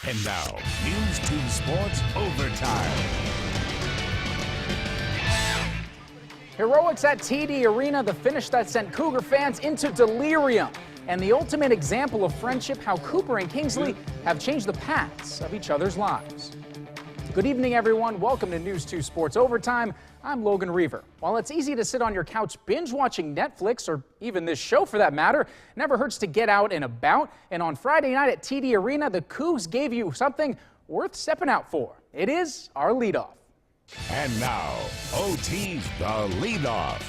And now, News 2 Sports Overtime. Heroics at TD Arena, the finish that sent Cougar fans into delirium. And the ultimate example of friendship, how Cooper and Kingsley have changed the paths of each other's lives. Good evening, everyone. Welcome to News 2 Sports Overtime. I'm Logan Reever. While it's easy to sit on your couch binge-watching Netflix, or even this show for that matter, it never hurts to get out and about. And on Friday night at TD Arena, the Cougs gave you something worth stepping out for. It is our leadoff. And now, OT's The Leadoff.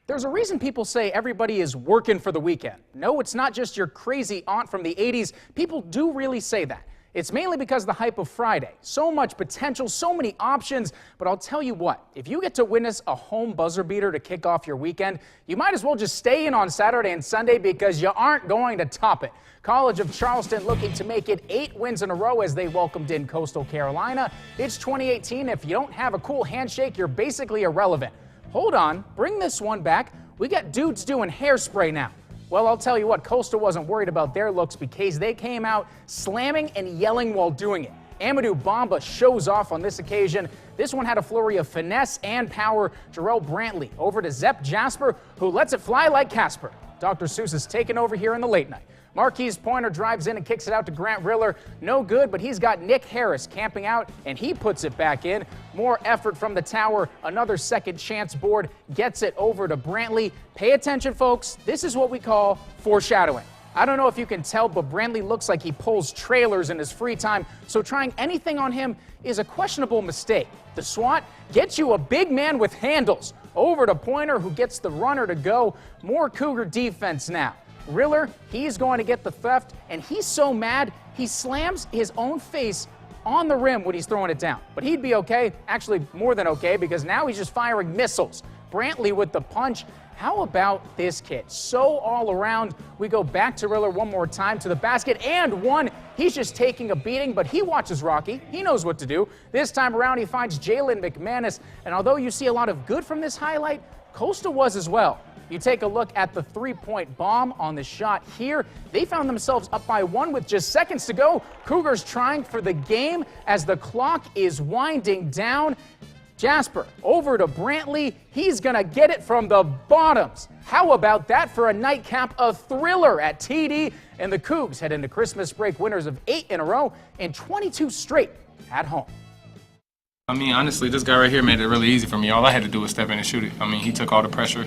There's a reason people say everybody is working for the weekend. No, it's not just your crazy aunt from the 80s. People do really say that. It's mainly because of the hype of Friday. So much potential, so many options. But I'll tell you what, if you get to witness a home buzzer beater to kick off your weekend, you might as well just stay in on Saturday and Sunday because you aren't going to top it. College of Charleston looking to make it 8 wins in a row as they welcomed in Coastal Carolina. It's 2018. If you don't have a cool handshake, you're basically irrelevant. Hold on, bring this one back. We got dudes doing hairspray now. Well, I'll tell you what, Coastal wasn't worried about their looks because they came out slamming and yelling while doing it. Amadou Bamba shows off on this occasion. This one had a flurry of finesse and power. Jarrell Brantley over to Zepp Jasper, who lets it fly like Casper. Dr. Seuss is taking over here in the late night. Marquise Pointer drives in and kicks it out to Grant Riller. No good, but he's got Nick Harris camping out, and he puts it back in. More effort from the tower. Another second chance board gets it over to Brantley. Pay attention, folks. This is what we call foreshadowing. I don't know if you can tell, but Brantley looks like he pulls trailers in his free time, so trying anything on him is a questionable mistake. The SWAT gets you a big man with handles. Over to Pointer, who gets the runner to go. More Cougar defense now. Riller, he's going to get the theft, and he's so mad, he slams his own face on the rim when he's throwing it down. But he'd be okay, actually more than okay, because now he's just firing missiles. Brantley with the punch. How about this kid? So all around, we go back to Riller one more time to the basket, and one. He's just taking a beating, but he watches Rocky. He knows what to do. This time around, he finds Jalen McManus, and although you see a lot of good from this highlight, Coastal was as well. You take a look at the three-point bomb on the shot here. They found themselves up by one with just seconds to go. Cougars trying for the game as the clock is winding down. Jasper over to Brantley. He's going to get it from the bottoms. How about that for a nightcap? A thriller at TD. And the Cougs head into Christmas break winners of 8 in a row and 22 straight at home. I mean, honestly, this guy right here made it really easy for me. All I had to do was step in and shoot it. I mean, he took all the pressure.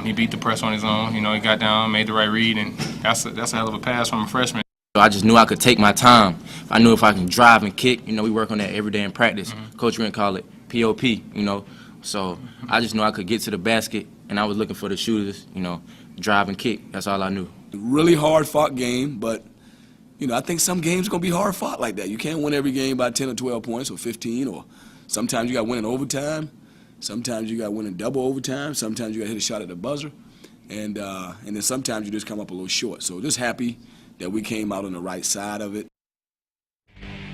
He beat the press on his own. You know, he got down, made the right read, and that's a hell of a pass from a freshman. I just knew I could take my time. I knew if I can drive and kick, you know, we work on that every day in practice. Coach Rent call it POP, you know. So I just knew I could get to the basket, and I was looking for the shooters, you know, drive and kick. That's all I knew. Really hard-fought game, but, you know, I think some games are going to be hard-fought like that. You can't win every game by 10 or 12 points or 15, or sometimes you got to win in overtime. Sometimes you got to win in double overtime. Sometimes you got to hit a shot at the buzzer. And then sometimes you just come up a little short. So just happy that we came out on the right side of it.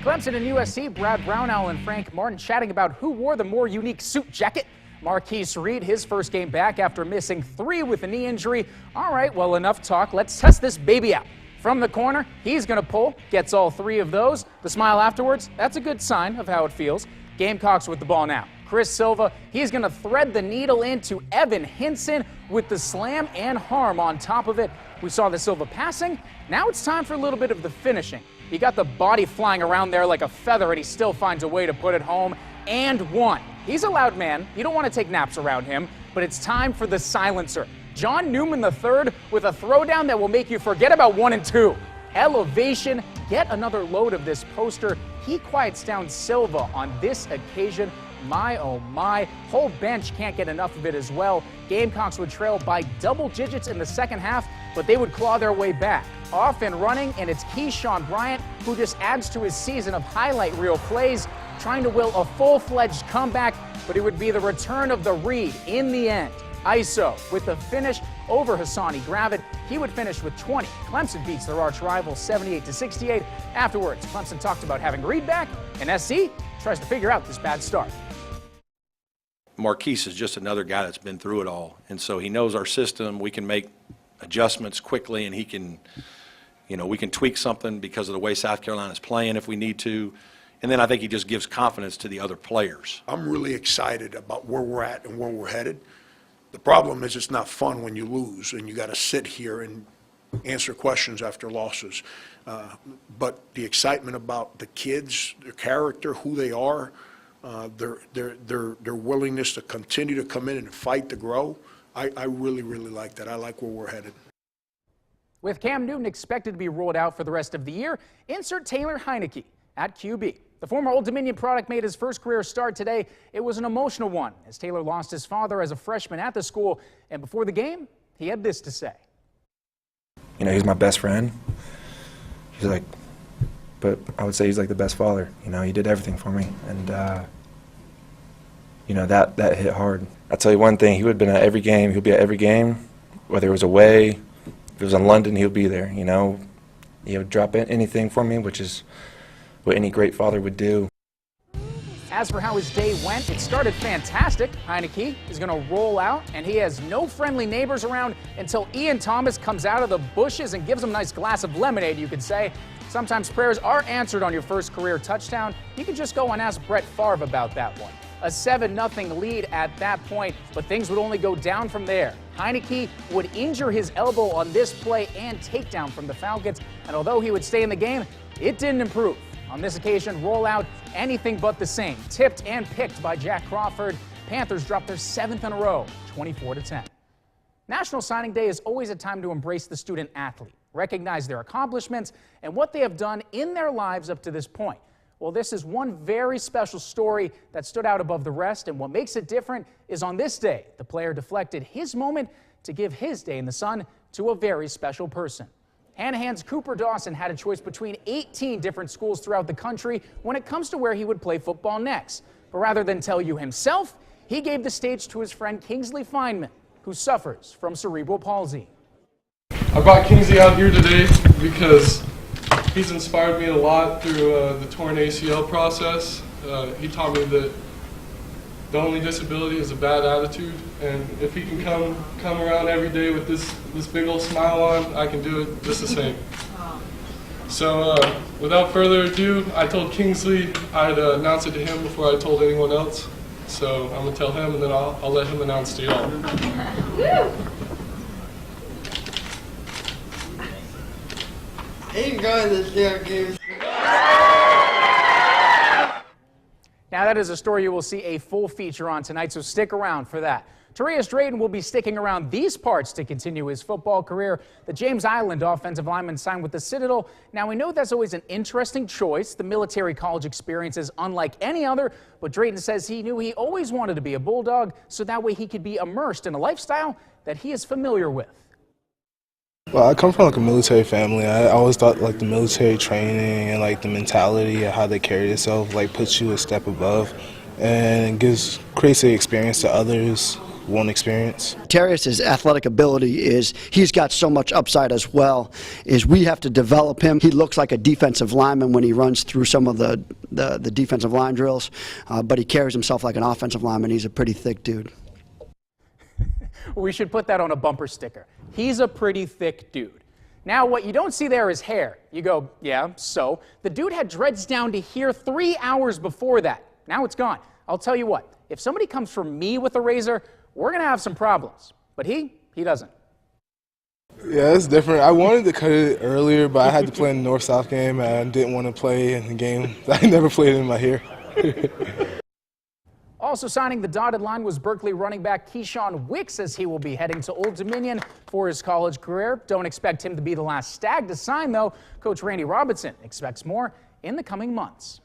Clemson and USC, Brad Brownell and Frank Martin chatting about who wore the more unique suit jacket. Marquise Reed, his first game back after missing 3 with a knee injury. All right, well, enough talk. Let's test this baby out. From the corner, he's going to pull, gets all 3 of those. The smile afterwards, that's a good sign of how it feels. Gamecocks with the ball now. Chris Silva, he's going to thread the needle into Evan Hinson with the slam and harm on top of it. We saw the Silva passing. Now it's time for a little bit of the finishing. He got the body flying around there like a feather, and he still finds a way to put it home. And one. He's a loud man. You don't want to take naps around him, but it's time for the silencer. John Newman III with a throwdown that will make you forget about 1 and 2. Elevation, get another load of this poster. He quiets down Silva on this occasion. My, oh my, whole bench can't get enough of it as well. Gamecocks would trail by double digits in the second half, but they would claw their way back. Off and running, and it's Keyshawn Bryant who just adds to his season of highlight reel plays, trying to will a full-fledged comeback, but it would be the return of the Reed in the end. ISO with the finish over Hassani Gravett. He would finish with 20. Clemson beats their arch rival 78-68. Afterwards, Clemson talked about having Reed back, and SC tries to figure out this bad start. Marquise is just another guy that's been through it all, and so he knows our system. We can make adjustments quickly, and he can You know, we can tweak something because of the way South Carolina's playing if we need to. And then I think he just gives confidence to the other players. I'm really excited about where we're at and where we're headed. The problem is it's not fun when you lose and you got to sit here and answer questions after losses. But the excitement about the kids, their character, who they are, their willingness to continue to come in and fight to grow, I really, really like that. I like where we're headed. With Cam Newton expected to be rolled out for the rest of the year, insert Taylor Heineke at QB. The former Old Dominion product made his first career start today. It was an emotional one as Taylor lost his father as a freshman at the school, and before the game, he had this to say. You know, he's my best friend. But I would say he's like the best father. You know, he did everything for me, and you know, that hit hard. I'll tell you one thing, he would have been at every game. He'll be at every game, whether it was away, if it was in London, he'll be there, you know. He would drop in anything for me, which is what any great father would do. As for how his day went, it started fantastic. Heineke is going to roll out, and he has no friendly neighbors around until Ian Thomas comes out of the bushes and gives him a nice glass of lemonade, you could say. Sometimes prayers are answered on your first career touchdown. You can just go and ask Brett Favre about that one. A 7-0 lead at that point, but things would only go down from there. Heineke would injure his elbow on this play and takedown from the Falcons, and although he would stay in the game, it didn't improve. On this occasion, rollout anything but the same. Tipped and picked by Jack Crawford. Panthers dropped their 7th in a row, 24-10. National Signing Day is always a time to embrace the student athlete, recognize their accomplishments, and what they have done in their lives up to this point. Well, this is one very special story that stood out above the rest, and what makes it different is on this day, the player deflected his moment to give his day in the sun to a very special person. Hanahan's Cooper Dawson had a choice between 18 different schools throughout the country when it comes to where he would play football next. But rather than tell you himself, he gave the stage to his friend Kingsley Feynman, who suffers from cerebral palsy. I brought Kingsley out here today because he's inspired me a lot through the torn ACL process. He taught me that the only disability is a bad attitude, and if he can come around every day with this big old smile on, I can do it just the same. So without further ado, I told Kingsley I'd announce it to him before I told anyone else. So I'm gonna tell him, and then I'll let him announce to y'all. He's going to Syracuse. Now, that is a story you will see a full feature on tonight, so stick around for that. Tarius Drayton will be sticking around these parts to continue his football career. The James Island offensive lineman signed with the Citadel. Now, we know that's always an interesting choice. The military college experience is unlike any other, but Drayton says he knew he always wanted to be a Bulldog, so that way he could be immersed in a lifestyle that he is familiar with. Well, I come from like a military family. I always thought like the military training and like the mentality of how they carry themselves like puts you a step above and creates the experience that others won't experience. Tarius' athletic ability is he's got so much upside as well. Is we have to develop him. He looks like a defensive lineman when he runs through some of the defensive line drills, but he carries himself like an offensive lineman. He's a pretty thick dude. We should put that on a bumper sticker. He's a pretty thick dude. Now, what you don't see there is hair. You go, yeah, so? The dude had dreads down to here 3 hours before that. Now it's gone. I'll tell you what, if somebody comes for me with a razor, we're going to have some problems. But he doesn't. Yeah, it's different. I wanted to cut it earlier, but I had to play in the North-South game, and I didn't want to play in the game that I never played in my hair. Also signing the dotted line was Berkeley running back Keyshawn Wicks, as he will be heading to Old Dominion for his college career. Don't expect him to be the last Stag to sign, though. Coach Randy Robinson expects more in the coming months.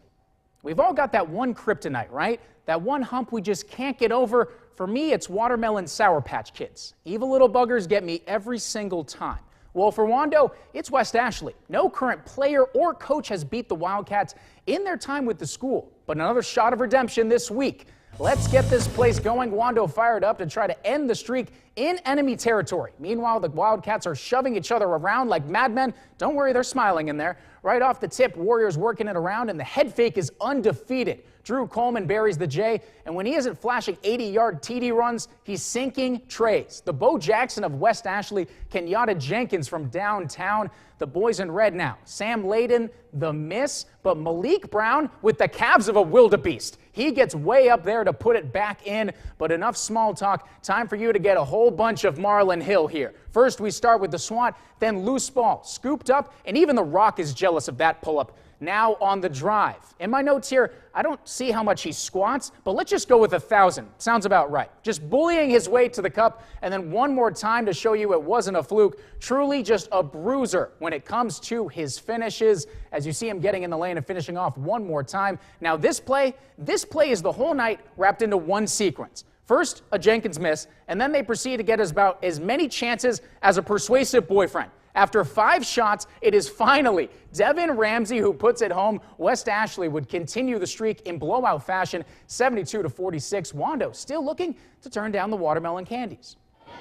We've all got that one kryptonite, right? That one hump we just can't get over. For me, it's watermelon Sour Patch Kids. Evil little buggers get me every single time. Well, for Wando, it's West Ashley. No current player or coach has beat the Wildcats in their time with the school. But another shot of redemption this week. Let's get this place going. Wando fired up to try to end the streak in enemy territory. Meanwhile, the Wildcats are shoving each other around like madmen. Don't worry, they're smiling in there. Right off the tip, Warriors working it around, and the head fake is undefeated. Drew Coleman buries the J, and when he isn't flashing 80-yard TD runs, he's sinking trays. The Bo Jackson of West Ashley, Kenyatta Jenkins from downtown. The boys in red now. Sam Layden, the miss, but Malik Brown with the calves of a wildebeest. He gets way up there to put it back in, but enough small talk. Time for you to get a whole bunch of Marlon Hill here. First, we start with the swat, then loose ball, scooped up, and even The Rock is jealous of that pull-up. Now on the drive. In my notes here, I don't see how much he squats, but let's just go with 1,000. Sounds about right. Just bullying his way to the cup, and then one more time to show you it wasn't a fluke. Truly just a bruiser when it comes to his finishes, as you see him getting in the lane and finishing off one more time. Now this play is the whole night wrapped into one sequence. First, a Jenkins miss, and then they proceed to get us about as many chances as a persuasive boyfriend. After 5 shots, it is finally Devin Ramsey who puts it home. West Ashley would continue the streak in blowout fashion, 72-46. Wando still looking to turn down the watermelon candies.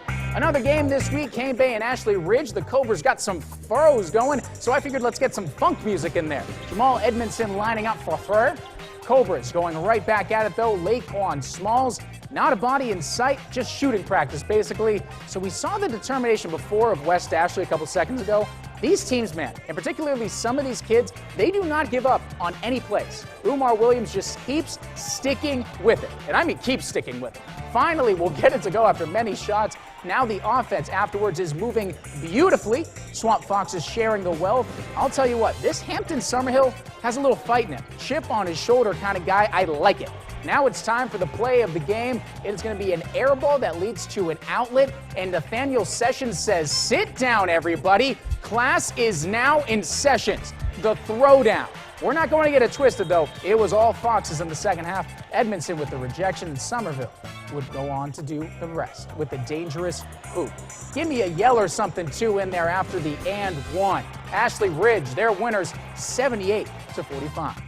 Another game this week, Cane Bay and Ashley Ridge. The Cobras got some furrows going, so I figured let's get some funk music in there. Jamal Edmondson lining up for fur. Cobras going right back at it, though. Laquan Smalls, not a body in sight, just shooting practice, basically. So we saw the determination before of West Ashley a couple seconds ago. These teams, man, and particularly some of these kids, they do not give up on any plays. Umar Williams just keeps sticking with it. And I mean keeps sticking with it. Finally, we'll get it to go after many shots. Now the offense afterwards is moving beautifully. Swamp Fox is sharing the wealth. I'll tell you what, this Hampton Summerhill has a little fight in him. Chip on his shoulder kind of guy. I like it. Now it's time for the play of the game. It is going to be an air ball that leads to an outlet. And Nathaniel Sessions says, sit down, everybody. Class is now in sessions. The throwdown. We're not going to get it twisted, though. It was all Foxes in the second half. Edmondson with the rejection, and Somerville would go on to do the rest with the dangerous hoop. Give me a yell or something, too, in there after the and one. Ashley Ridge, their winners, 78-45.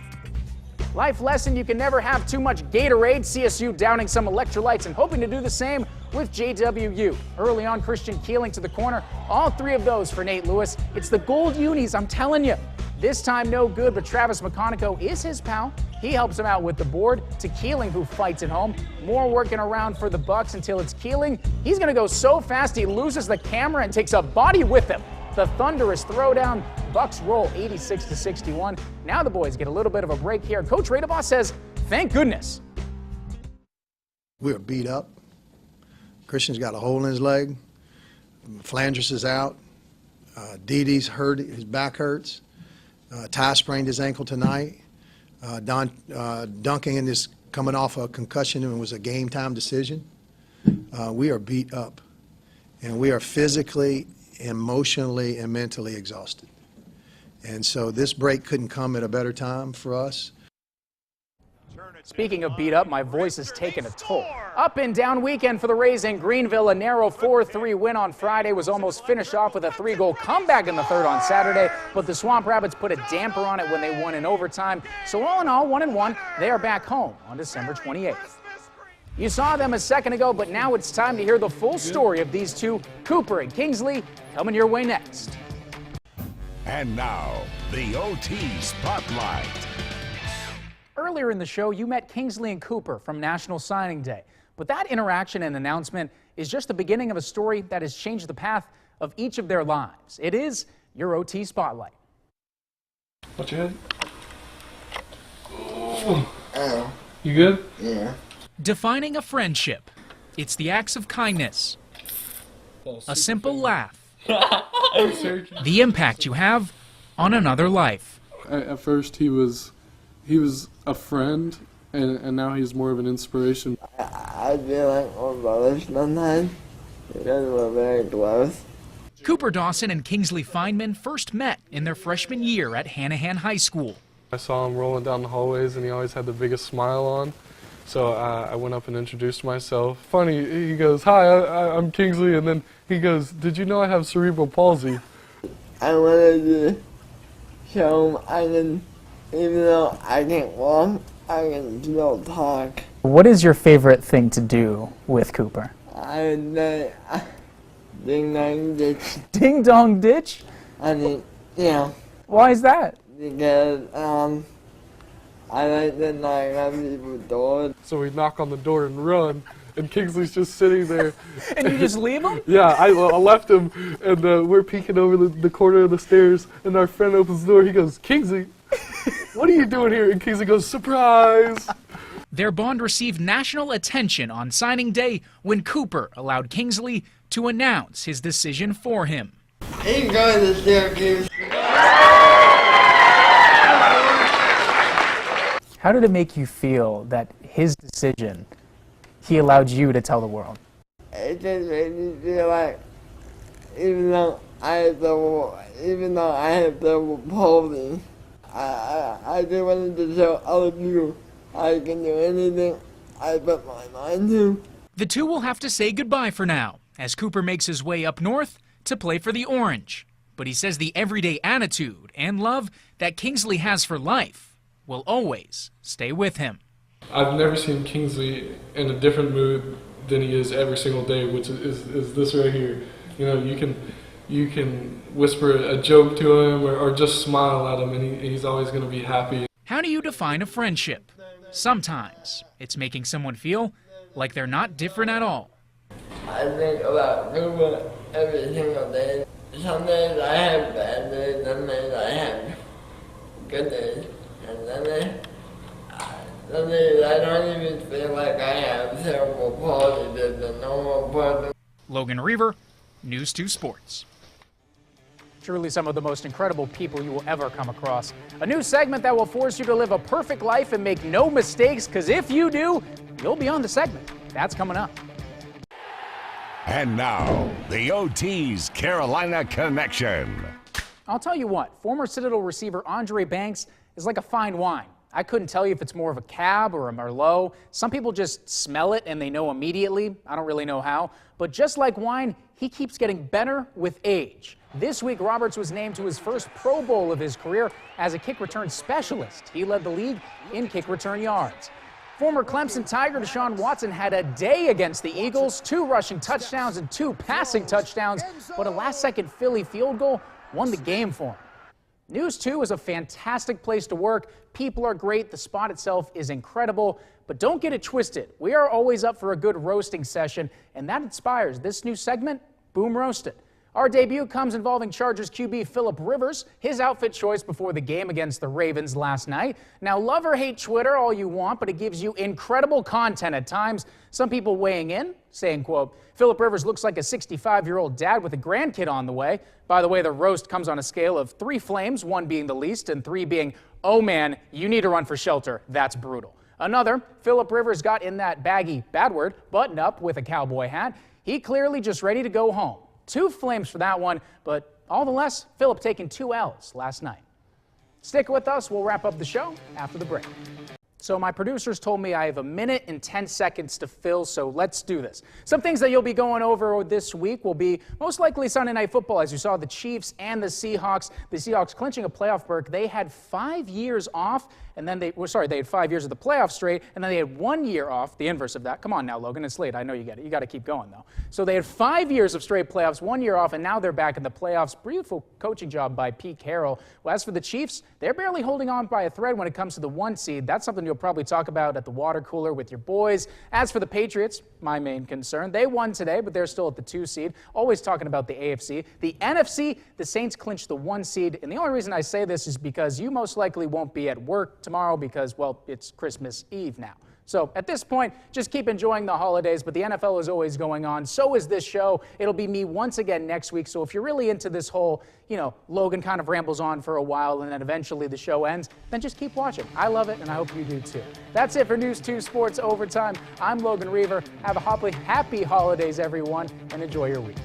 Life lesson, you can never have too much Gatorade. CSU downing some electrolytes and hoping to do the same with JWU. Early on, Christian Keeling to the corner. All 3 of those for Nate Lewis. It's the gold unis, I'm telling you. This time no good, but Travis McConico is his pal. He helps him out with the board. To Keeling, who fights at home. More working around for the Bucks until it's Keeling. He's going to go so fast he loses the camera and takes a body with him. The thunderous throwdown. Bucks roll 86-61. Now the boys get a little bit of a break here. Coach Radeboss says, thank goodness. We were beat up. Christian's got a hole in his leg. Flanders is out. Didi's hurt. His back hurts. Ty sprained his ankle tonight. Duncan is coming off a concussion and was a game-time decision. We are beat up, and we are physically, emotionally, and mentally exhausted. And so this break couldn't come at a better time for us. Speaking of beat up, my voice is taking a toll. Up and down weekend for the Rays in Greenville. A narrow 4-3 win on Friday was almost finished off with a 3-goal comeback in the third on Saturday, but the Swamp Rabbits put a damper on it when they won in overtime. So all in all, 1-1, they are back home on December 28th. You saw them a second ago, but now it's time to hear the full story of these two, Cooper and Kingsley, coming your way next. And now, the OT Spotlight. Earlier in the show, you met Kingsley and Cooper from National Signing Day. But that interaction and announcement is just the beginning of a story that has changed the path of each of their lives. It is your OT Spotlight. Watch your head. Oh. You good? Yeah. Defining a friendship. It's the acts of kindness. A simple laugh. The impact you have on another life. At first he was a friend, and now he's more of an inspiration. I feel like we're brothers sometimes because we're very close. Cooper Dawson and Kingsley Feynman first met in their freshman year at Hanahan High School. I saw him rolling down the hallways, and he always had the biggest smile on. So I went up and introduced myself. Funny, he goes, "Hi, I'm Kingsley," and then he goes, "Did you know I have cerebral palsy?" I wanted to show him I can, even though I can't walk, I can still talk. What is your favorite thing to do with Cooper? Ding dong ditch. Ding dong ditch? I mean, you know. Why is that? Because I like to knock on people's doors. So we knock on the door and run, and Kingsley's just sitting there. And you just leave him? Yeah, I left him, and we're peeking over the corner of the stairs, and our friend opens the door. He goes, "Kingsley, what are you doing here?" And Kingsley goes, "Surprise!" Their bond received national attention on signing day when Cooper allowed Kingsley to announce his decision for him. He's going to Syracuse. How did it make you feel that his decision, he allowed you to tell the world? It just made me feel like, even though I have trouble holding, I just wanted to show other people I can do anything I put my mind to. The two will have to say goodbye for now, as Cooper makes his way up north to play for the Orange. But he says the everyday attitude and love that Kingsley has for life will always stay with him. I've never seen Kingsley in a different mood than he is every single day, which is this right here. You know, you can whisper a joke to him or just smile at him, and he's always going to be happy. How do you define a friendship? Sometimes it's making someone feel like they're not different at all. I think about Cuba every single day. Some days I have bad days, some days I have good days, and some days I don't even feel like I have terrible positives and normal positives. Logan Reever, News 2 Sports. Truly some of the most incredible people you will ever come across. A new segment that will force you to live a perfect life and make no mistakes, because if you do, you'll be on the segment. That's coming up. And now, the OT's Carolina Connection. I'll tell you what, former Citadel receiver Andre Banks is like a fine wine. I couldn't tell you if it's more of a Cab or a Merlot. Some people just smell it and they know immediately. I don't really know how. But just like wine, he keeps getting better with age. This week, Roberts was named to his first Pro Bowl of his career as a kick return specialist. He led the league in kick return yards. Former Clemson Tiger Deshaun Watson had a day against the Eagles, 2 rushing touchdowns and 2 passing touchdowns, but a last-second Philly field goal won the game for him. News 2 is a fantastic place to work. People are great. The spot itself is incredible. But don't get it twisted. We are always up for a good roasting session, and that inspires this new segment, Boom Roasted. Our debut comes involving Chargers QB Philip Rivers, his outfit choice before the game against the Ravens last night. Now, love or hate Twitter all you want, but it gives you incredible content at times. Some people weighing in, saying, quote, Philip Rivers looks like a 65-year-old dad with a grandkid on the way. By the way, the roast comes on a scale of 3 flames, 1 being the least, and 3 being, oh man, you need to run for shelter. That's brutal. Another, Philip Rivers got in that baggy, bad word, button up with a cowboy hat. He clearly just ready to go home. 2 flames for that one, but all the less, Philip taking 2 L's last night. Stick with us. We'll wrap up the show after the break. So my producers told me I have 1 minute and 10 seconds to fill, so let's do this. Some things that you'll be going over this week will be most likely Sunday Night Football, as you saw the Chiefs and the Seahawks. The Seahawks clinching a playoff berth. They had 5 years off, and then they had 5 years of the playoff straight, and then they had 1 year off, the inverse of that. Come on now, Logan, it's late. I know you get it. You got to keep going, though. So they had 5 years of straight playoffs, 1 year off, and now they're back in the playoffs. Beautiful coaching job by Pete Carroll. Well, as for the Chiefs, they're barely holding on by a thread when it comes to the 1 seed. That's something you'll probably talk about at the water cooler with your boys. As for the Patriots, my main concern, they won today, but they're still at the 2 seed. Always talking about the AFC. The NFC, the Saints clinched the 1 seed, and the only reason I say this is because you most likely won't be at work tomorrow because, well, it's Christmas Eve now. So at this point, just keep enjoying the holidays, but the NFL is always going on. So is this show. It'll be me once again next week. So if you're really into this whole, Logan kind of rambles on for a while and then eventually the show ends, then just keep watching. I love it, and I hope you do too. That's it for News 2 Sports Overtime. I'm Logan Reever. Have a happy holidays, everyone, and enjoy your week.